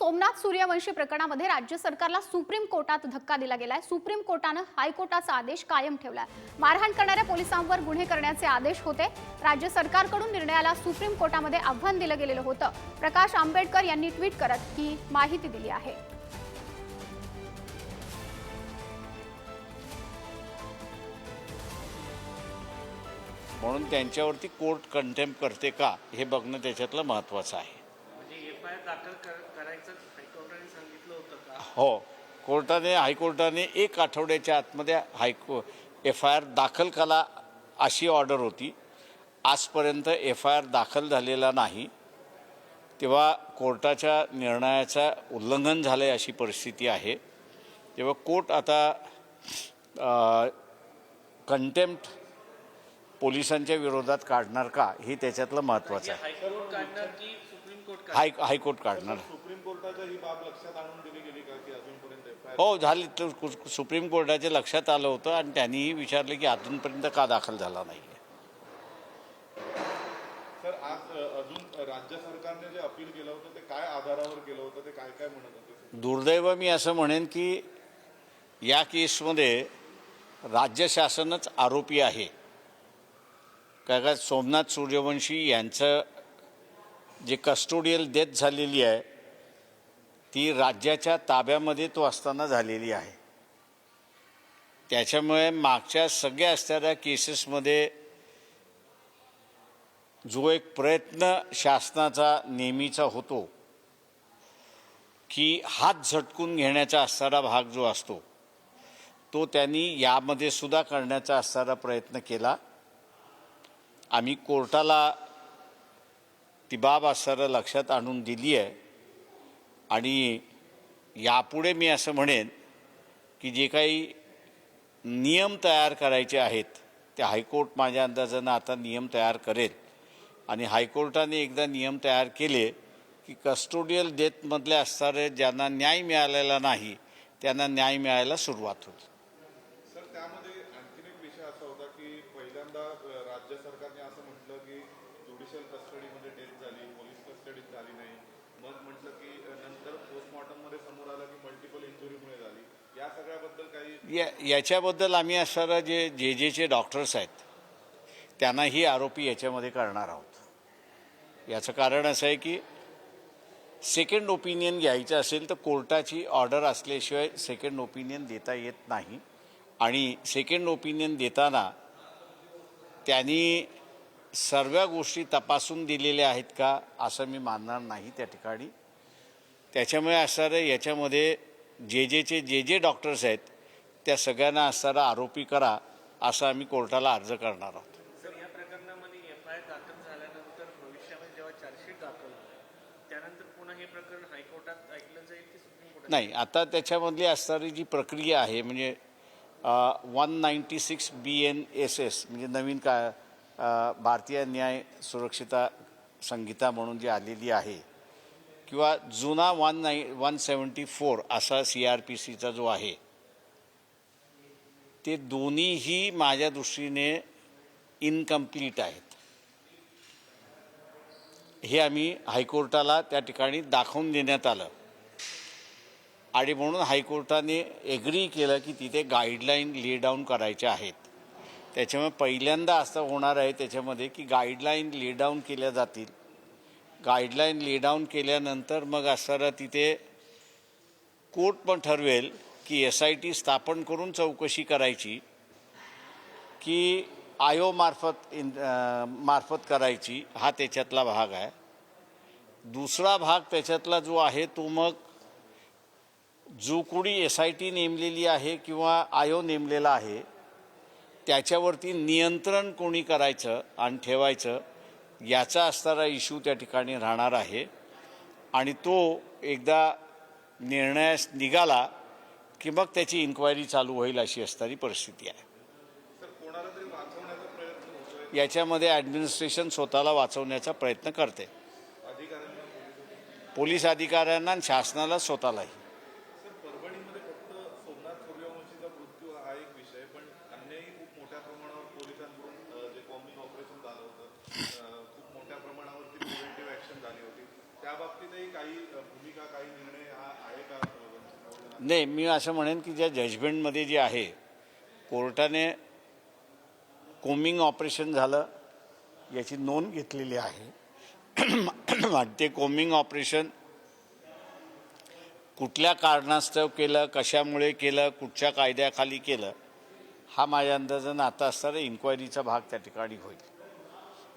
सोमनाथ सूर्यवंशी प्रकरणामध्ये राज्य सरकारला सुप्रीम कोर्टात धक्का दिला गेलाय। सुप्रीम कोर्टाने हायकोर्टाचा आदेश कायम ठेवलाय। मारहाण करणाऱ्या पोलिसांवर गुन्हे करण्याचे आदेश होते। राज्य सरकारकडून निर्णयाला सुप्रीम कोर्टामध्ये आव्हान दिलं गेलेलं होतं। प्रकाश आंबेडकर यांनी ट्विट करत ही माहिती दिली आहे। म्हणून त्यांच्यावरती कोर्ट कंटेम्प्ट करते का हे बघणं त्याच्यातलं महत्त्वाचं आहे। एफआयआर दाखल करायचं हायकोर्टाने सांगितलं होतं का? हो, हायकोर्टाने 1 आठवड्याच्या आतमध्ये एफआयआर दाखल करा अशी ऑर्डर होती। आजपर्यंत एफआयआर दाखल झालेला नाही, तेव्हा कोर्टाच्या निर्णयाचं उल्लंघन झाले अशी परिस्थिती आहे। तेव्हा कोर्ट आता कंटेम्प्ट पोलिसांच्या विरोधात काढणार का हे त्याच्यातलं महत्त्वाचं आहे। हायकोर्ट काढणार की सुप्रीम कोर्ट? हायकोर्ट काढणार। सुप्रीम कोर्टाच्या ही बाब लक्षात आणून दिली गेली का की अजूनपर्यंत एफआयआर? हो, झाली। तर सुप्रीम कोर्टाच्या लक्षात आलं होतं आणि त्यांनीही विचारलं की अजूनपर्यंत का दाखल झाला नाही। सर, आज अजून राज्य सरकारने जे अपील केलं होतं ते काय आधारावर केलं होतं, ते काय काय म्हणत होते? दुर्दैव मी असं म्हणेन की या केसमध्ये राज्य शासनच आरोपी आहे। का सोमनाथ सूर्यवंशी यांचं जे कस्टोडियल डेथ झालेली आहे ती राज्याच्या ताब्यामध्ये तो असताना झालेली आहे। त्याच्यामुळे मागच्या सगळ्या असणाऱ्या केसेसमध्ये जो एक प्रयत्न शासनाचा नेहमीचा होतो की हात झटकून घेण्याचा असणारा भाग जो असतो तो त्यांनी यामध्ये सुद्धा करण्याचा असणारा प्रयत्न केला। आम्ही कोर्टाला ती बाब असणारं लक्षात आणून दिली आहे आणि यापुढे मी असं म्हणेन की जे काही नियम तयार करायचे आहेत ते हायकोर्ट माझ्या अंदाजानं आता नियम तयार करेल आणि हायकोर्टाने एकदा नियम तयार केले की कस्टोडियल डेथमधले असणारे ज्यांना न्याय मिळालेला नाही त्यांना न्याय मिळायला सुरुवात होईल। सर, त्यामध्ये आणखीन एक विषय असा होता की पहिल्यांदा राज्य सरकारने असं म्हटलं की ज्युडिशियल कस्टडीमध्ये डेथ झाली, पोलीस कस्टडीत झाली नाही। मग म्हटलं की नंतर पोस्टमॉर्टममध्ये समोर आलं की मल्टिपल इंजुरीमुळे झाली। या सगळ्याबद्दल काही याच्याबद्दल आम्ही असणारा जे डॉक्टर्स आहेत त्यांनाही आरोपी याच्यामध्ये करणार आहोत। याचं कारण असं आहे की सेकंड ओपिनियन घ्यायचं असेल तर कोर्टाची ऑर्डर असल्याशिवाय सेकंड ओपिनियन देता येत नाही आणि सेकंड ओपिनियन देताना त्यांनी सर्व गोष्टी तपासून दिलेल्या आहेत का असं मी मानणार नाही त्या ठिकाणी। त्याच्यामुळे असणारं याच्यामध्ये जे डॉक्टर्स आहेत त्या सगळ्यांना असणारा आरोपी करा असं आम्ही कोर्टाला अर्ज करणार आहोत। सर, या प्रकरणामध्ये एफआयआर दाखल झाल्यानंतर भविष्यामध्ये जेव्हा चार्जशीट दाखल होईल त्यानंतर पुन्हा हे प्रकरण हायकोर्टात ऐकलं जाईल की सुप्रीम कोर्टात? नाही, आता त्याच्यामधली असणारी जी प्रक्रिया आहे म्हणजे 196 BNSS म्हणजे नवीन भारतीय न्याय सुरक्षिता संहिता म्हणून जी आलेली आहे किंवा जुना 174 असा CRPCचा जो आहे ते दोन्हीही माझ्या दृष्टीने इनकम्प्लीट आहेत। हे आम्ही हायकोर्टाला त्या ठिकाणी दाखवून देण्यात आलं आणि म्हणून हायकोर्टाने एग्री केलं की तिथे गाईडलाईन ले डाऊन करायच्या आहेत। त्याच्यामुळे पहिल्यांदा असं होणार आहे त्याच्यामध्ये की गाईडलाईन ले डाऊन केल्या जातील। गाईडलाईन ले डाऊन केल्यानंतर मग असणारं तिथे कोर्ट पण ठरवेल की SIT स्थापन करून चौकशी करायची की मार्फत करायची, हा त्याच्यातला भाग आहे। दुसरा भाग त्याच्यातला जो आहे तो मग जो कोणी SIT नेमलेली आहे किंवा आयो नेमलेला आहे त्याच्यावरती नियंत्रण कोणी करायचं आणि ठेवायचं याचा असणारा इश्यू त्या ठिकाणी राहणार आहे आणि तो एकदा निर्णयास निघाला की मग त्याची इन्क्वायरी चालू होईल अशी असणारी परिस्थिती आहे। सर, कोणाला तरी वाचवण्याचा प्रयत्न होतोय? याच्यामध्ये ॲडमिनिस्ट्रेशन स्वतःला वाचवण्याचा प्रयत्न करते, अधिकाऱ्यांना, पोलीस अधिकाऱ्यांना आणि शासनाला स्वतःलाही। सर, परभणीमध्ये फक्त सोमनाथ सूर्यवंशीचा मृत्यू हा एक विषय, पण अन्यही खूप मोठ्या प्रमाणावर पोलिसांकडून जे कॉम्बिंग ऑपरेशन झालं होतं खूप मोठ्या प्रमाणावरती प्रिव्हेंटिव्ह ॲक्शन झाली होती, त्या बाबतीतही काही भूमिका, काही निर्णय नाही, मी असं म्हणेन की ज्या जजमेंटमध्ये जे आहे कोर्टाने कोमिंग ऑपरेशन झालं याची नोंद घेतलेली आहे. आणि ते कोमिंग ऑपरेशन कुठल्या कारणास्तव केलं, कशामुळे केलं, कुठच्या कायद्याखाली केलं, हा माझ्या अंदाजानं आता असणारा इन्क्वायरीचा भाग त्या ठिकाणी होईल.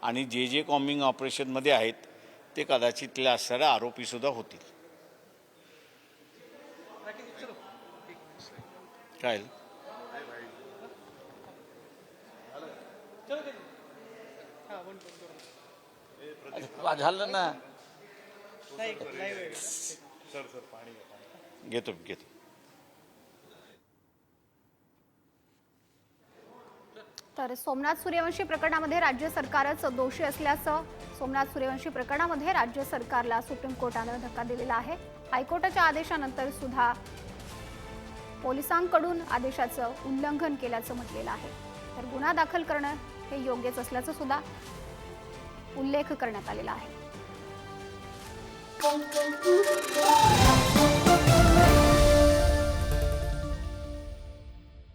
आणि जे जे कॉमिंग ऑपरेशनमध्ये आहेत ते कदाचित तिला असणारे आरोपीसुद्धा होतील. काय झालं ना, घेतो. तर सोमनाथ सूर्यवंशी प्रकरणामध्ये राज्य सरकारच दोषी असल्याचं सोमनाथ सूर्यवंशी प्रकरणामध्ये राज्य सरकारला सुप्रीम कोर्टानं धक्का दिलेला आहे. हायकोर्टाच्या आदेशानंतर सुद्धा पोलिसांकडून आदेशाचं उल्लंघन केल्याचं म्हटलेलं आहे. तर गुन्हा दाखल करणं हे योग्यच असल्याचं सुद्धा उल्लेख करण्यात आलेला आहे.